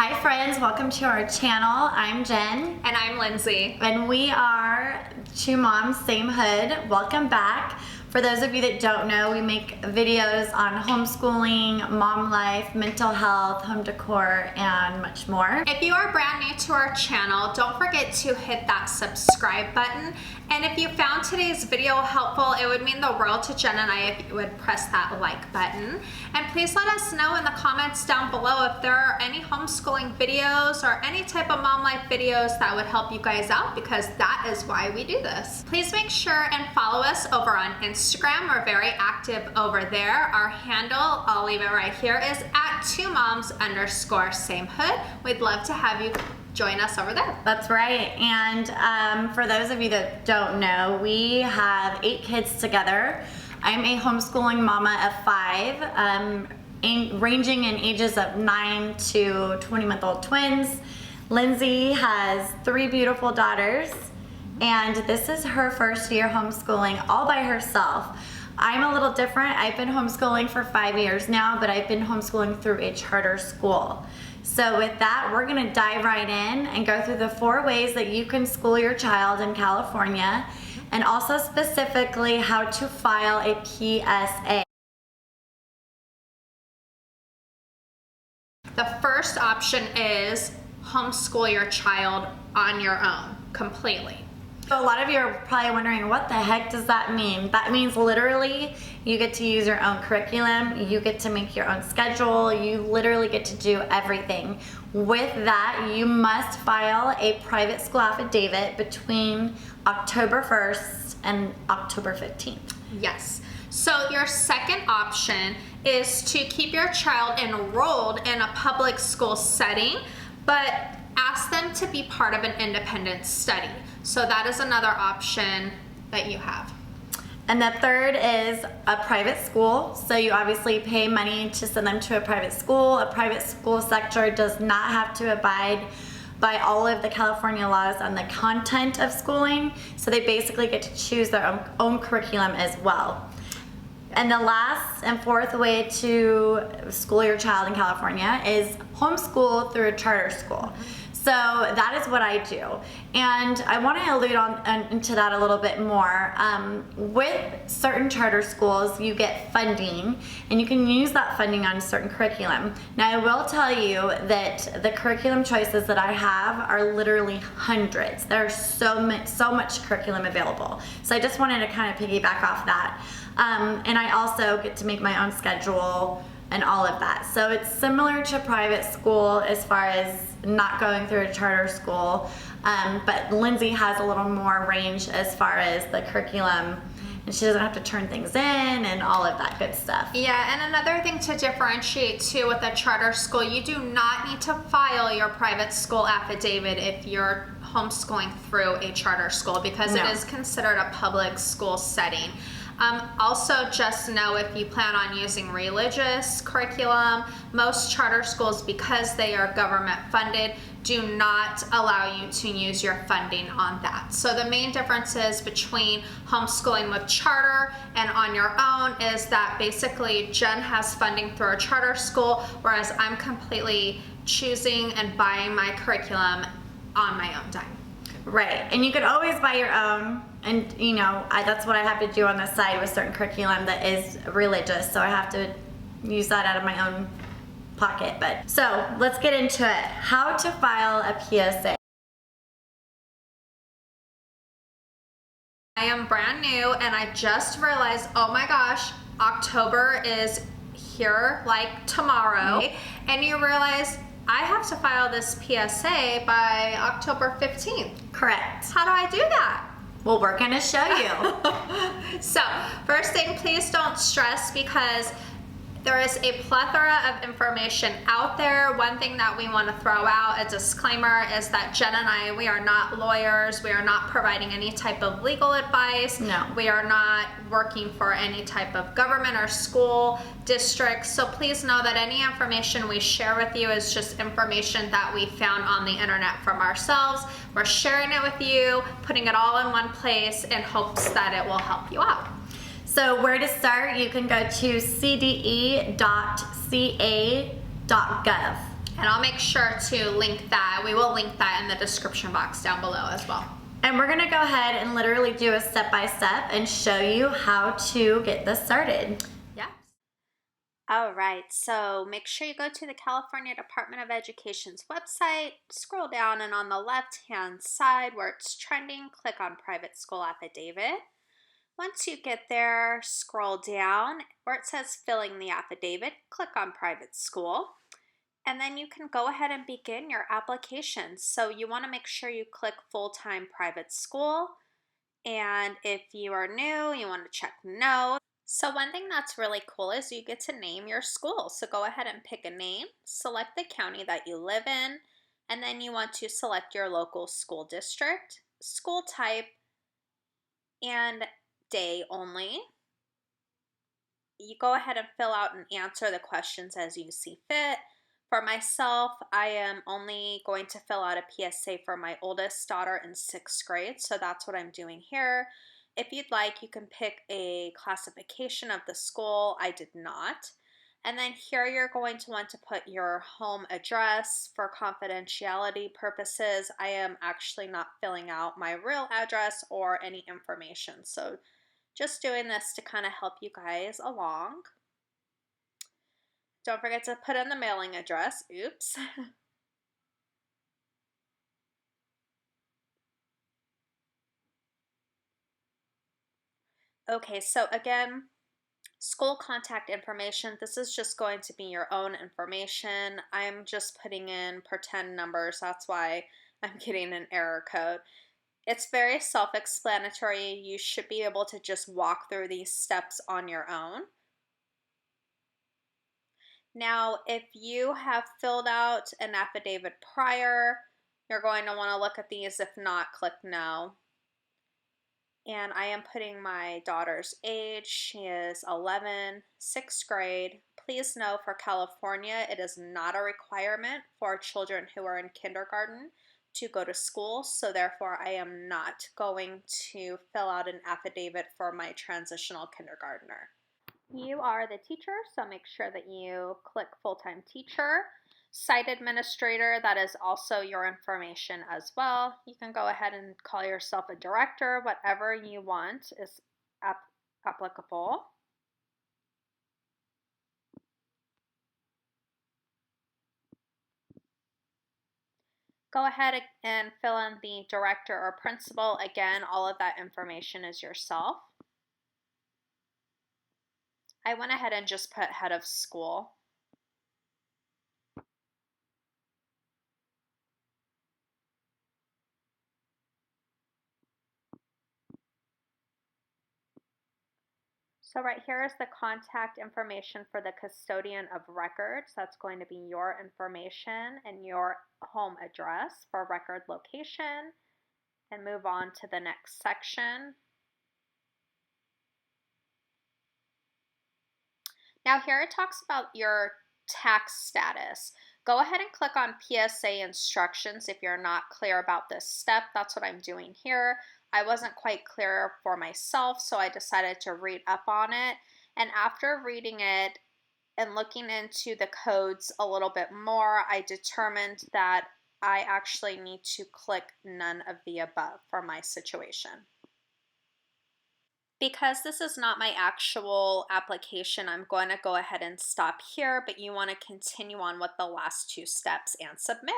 Hi friends, welcome to our channel. I'm Jen. And I'm Lindsay. And we are two moms, same hood. Welcome back. For those of you that don't know, we make videos on homeschooling, mom life, mental health, home decor, and much more. If you are brand new to our channel, don't forget to hit that subscribe button. And if you found today's video helpful, it would mean the world to Jen and I if you would press that like button. And please let us know in the comments down below if there are any homeschooling videos or any type of mom life videos that would help you guys out, because that is why we do this. Please make sure and follow us over on Instagram. We're very active over there. Our handle, I'll leave it right here, is at 2moms_samehood. We'd love to have you join us over there. That's right. And for those of you that don't know, we have 8 kids together. I'm a homeschooling mama of 5, ranging in ages of 9 to 20-month-old twins. Lindsay has 3 beautiful daughters, and this is her first year homeschooling all by herself. I'm a little different. I've been homeschooling for 5 years now, but I've been homeschooling through a charter school. So with that, we're gonna dive right in and go through the 4 ways that you can school your child in California, and also specifically how to file a PSA. The first option is homeschool your child on your own, completely. So a lot of you are probably wondering, what the heck does that mean? That means literally you get to use your own curriculum, you get to make your own schedule, you literally get to do everything. With that, you must file a private school affidavit between October 1st and October 15th. Yes. So your second option is to keep your child enrolled in a public school setting, but ask them to be part of an independent study. So that is another option that you have. And the third is a private school. So you obviously pay money to send them to a private school. A private school sector does not have to abide by all of the California laws on the content of schooling. So they basically get to choose their own curriculum as well. And the last and 4th way to school your child in California is homeschool through a charter school. So that is what I do. And I want to allude into that a little bit more. With certain charter schools, you get funding, and you can use that funding on a certain curriculum. Now, I will tell you that the curriculum choices that I have are literally hundreds. There's so much curriculum available. So I just wanted to kind of piggyback off that. And I also get to make my own schedule and all of that. So it's similar to private school as far as not going through a charter school, but Lindsay has a little more range as far as the curriculum, and she doesn't have to turn things in and all of that good stuff. Yeah, and another thing to differentiate too with a charter school, you do not need to file your private school affidavit if you're homeschooling through a charter school, because it is considered a public school setting. Also, just know if you plan on using religious curriculum, most charter schools, because they are government funded, do not allow you to use your funding on that. So the main differences between homeschooling with charter and on your own is that basically Jen has funding through a charter school, whereas I'm completely choosing and buying my curriculum on my own dime. Right, and you could always buy your own, and you know, that's what I have to do on the side with certain curriculum that is religious, so I have to use that out of my own pocket. But so let's get into it. How to file a PSA. I am brand new, and I just realized, oh my gosh, October is here like tomorrow, and you realize I have to file this PSA by October 15th. Correct. How do I do that? Well, we're gonna show you. So, first thing, please don't stress, because there is a plethora of information out there. One thing that we want to throw out, a disclaimer, is that Jen and I, we are not lawyers. We are not providing any type of legal advice. No. We are not working for any type of government or school district. So please know that any information we share with you is just information that we found on the internet from ourselves. We're sharing it with you, putting it all in one place in hopes that it will help you out. So where to start, you can go to cde.ca.gov. And I'll make sure to link that. We will link that in the description box down below as well. And we're gonna go ahead and literally do a step-by-step and show you how to get this started. Yeah. All right, so make sure you go to the California Department of Education's website, scroll down, and on the left-hand side where it's trending, click on Private School Affidavit. Once you get there, scroll down where it says Filling the Affidavit, click on Private School. And then you can go ahead and begin your application. So you want to make sure you click full-time private school. And if you are new, you want to check no. So one thing that's really cool is you get to name your school. So go ahead and pick a name, select the county that you live in, and then you want to select your local school district, school type, and day only. You go ahead and fill out and answer the questions as you see fit. For myself, I am only going to fill out a PSA for my oldest daughter in 6th grade, so that's what I'm doing here. If you'd like, you can pick a classification of the school. I did not. And then here you're going to want to put your home address for confidentiality purposes. I am actually not filling out my real address or any information, so just doing this to kind of help you guys along. Don't forget to put in the mailing address. Oops. Okay, so again, school contact information. This is just going to be your own information. I'm just putting in pretend numbers. That's why I'm getting an error code. It's very self-explanatory. You should be able to just walk through these steps on your own. Now, if you have filled out an affidavit prior, you're going to want to look at these. If not, click no. And I am putting my daughter's age. She is 11, 6th grade. Please know for California, it is not a requirement for children who are in kindergarten to go to school. So therefore, I am not going to fill out an affidavit for my transitional kindergartner. You are the teacher, so make sure that you click full-time teacher. Site administrator, that is also your information as well. You can go ahead and call yourself a director. Whatever you want is applicable. Go ahead and fill in the director or principal. Again, all of that information is yourself. I went ahead and just put head of school. So right here is the contact information for the custodian of records. That's going to be your information and your home address for record location. And move on to the next section. Now here it talks about your tax status. Go ahead and click on PSA instructions if you're not clear about this step. That's what I'm doing here. I wasn't quite clear for myself, so I decided to read up on it. And after reading it and looking into the codes a little bit more, I determined that I actually need to click none of the above for my situation. Because this is not my actual application, I'm going to go ahead and stop here, but you want to continue on with the last 2 steps and submit.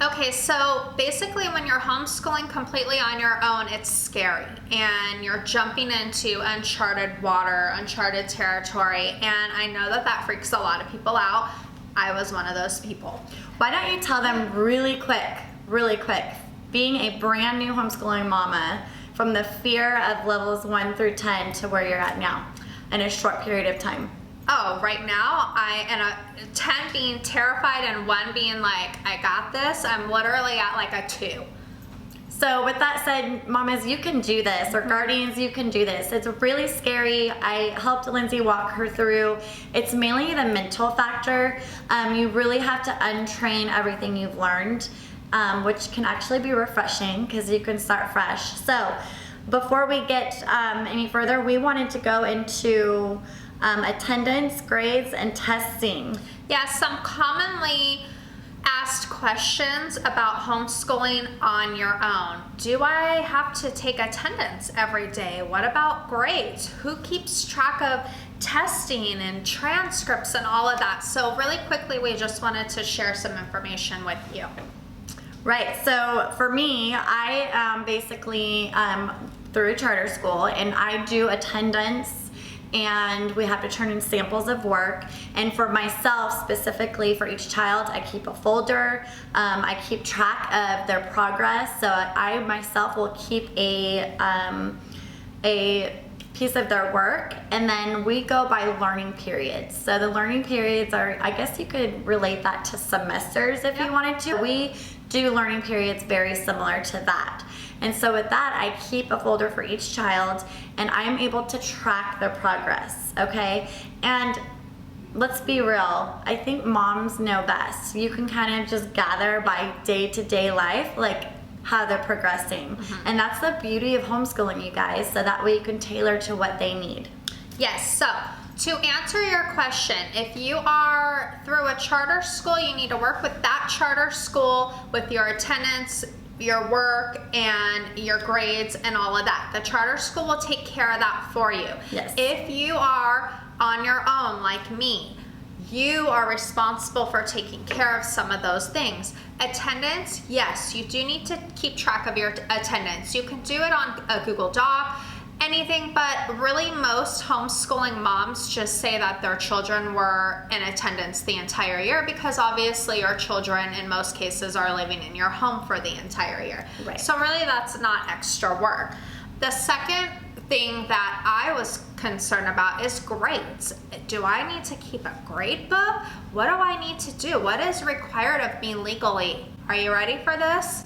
Okay, so basically when you're homeschooling completely on your own, it's scary and you're jumping into uncharted water, uncharted territory, and I know that that freaks a lot of people out. I was one of those people. Why don't you tell them really quick, being a brand new homeschooling mama, from the fear of levels 1 through 10 to where you're at now in a short period of time? Oh, right now, and a 10 being terrified and 1 being like, I got this, I'm literally at like a 2. So with that said, mamas, you can do this, or guardians, you can do this. It's really scary. I helped Lindsay walk her through. It's mainly the mental factor. You really have to untrain everything you've learned, which can actually be refreshing because you can start fresh. So before we get any further, we wanted to go into attendance, grades, and testing. Yeah, some commonly asked questions about homeschooling on your own. Do I have to take attendance every day? What about grades? Who keeps track of testing and transcripts and all of that? So really quickly, we just wanted to share some information with you. Right, so for me, I basically through a charter school, and I do attendance, and we have to turn in samples of work. And for myself specifically, for each child, I keep a folder. I keep track of their progress. So I myself will keep a piece of their work, and then we go by learning periods. So the learning periods are, I guess you could relate that to semesters if you wanted to. We do learning periods very similar to that. And so with that, I keep a folder for each child, and I'm able to track their progress, okay? And let's be real, I think moms know best. You can kind of just gather by day-to-day life, like how they're progressing. And that's the beauty of homeschooling, you guys, so that way you can tailor to what they need. Yes, so to answer your question, if you are through a charter school, you need to work with that charter school with your attendance, your work, and your grades and all of that. The charter school will take care of that for you. Yes. If you are on your own, like me, you are responsible for taking care of some of those things. Attendance, yes, you do need to keep track of your attendance. You can do it on a Google Doc, anything, but really most homeschooling moms just say that their children were in attendance the entire year, because obviously your children in most cases are living in your home for the entire year. Right. So really that's not extra work. The second thing that I was concerned about is grades. Do I need to keep a grade book? What do I need to do? What is required of me legally? Are you ready for this?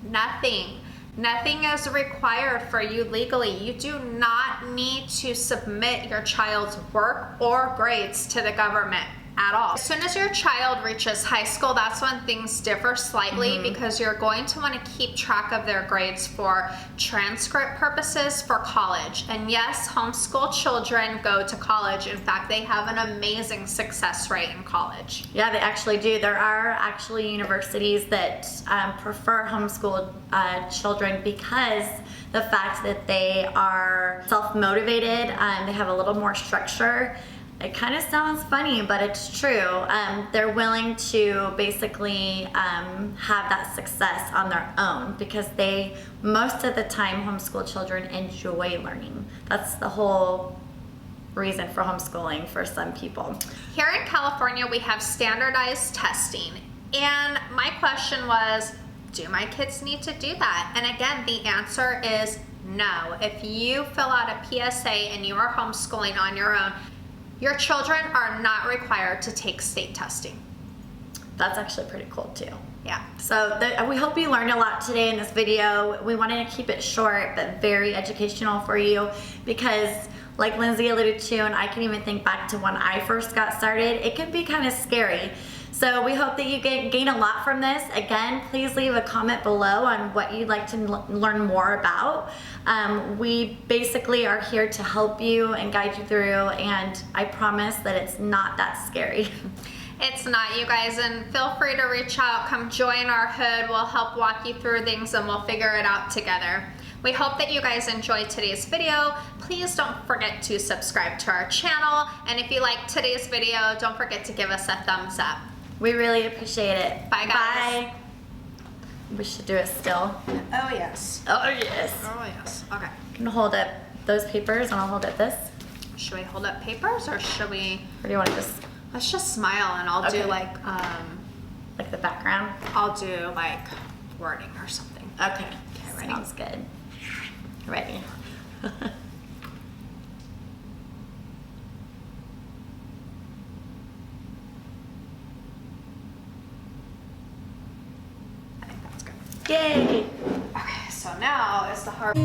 Nothing. Nothing is required for you legally. You do not need to submit your child's work or grades to the government at all. As soon as your child reaches high school, that's when things differ slightly, because you're going to want to keep track of their grades for transcript purposes for college. And yes, homeschool children go to college. In fact, they have an amazing success rate in college. Yeah, they actually do. There are actually universities that prefer homeschooled children because the fact that they are self-motivated, they have a little more structure. It kind of sounds funny, but it's true. They're willing to basically have that success on their own because they, most of the time, homeschool children enjoy learning. That's the whole reason for homeschooling for some people. Here in California, we have standardized testing. And my question was, do my kids need to do that? And again, the answer is no. If you fill out a PSA and you are homeschooling on your own, your children are not required to take state testing. That's actually pretty cool too. Yeah. So we hope you learned a lot today in this video. We wanted to keep it short but very educational for you because, like Lindsay alluded to, and I can even think back to when I first got started, it can be kind of scary. So we hope that you gain a lot from this. Again, please leave a comment below on what you'd like to learn more about. We basically are here to help you and guide you through, and I promise that it's not that scary. It's not, you guys, and feel free to reach out, come join our hood. We'll help walk you through things and we'll figure it out together. We hope that you guys enjoyed today's video. Please don't forget to subscribe to our channel, and if you like today's video, don't forget to give us a thumbs up. We really appreciate it. Bye, guys. Bye. We should do it still. Oh, yes. Oh, yes. Oh, yes. Okay. You can hold up those papers and I'll hold up this. Should we hold up papers or should we? Or do you want to just... Let's just smile and I'll Okay. do like the background? I'll do like wording or something. Okay. ready? Sounds good. Ready. I think that's good. Yay! Okay, so now is the hard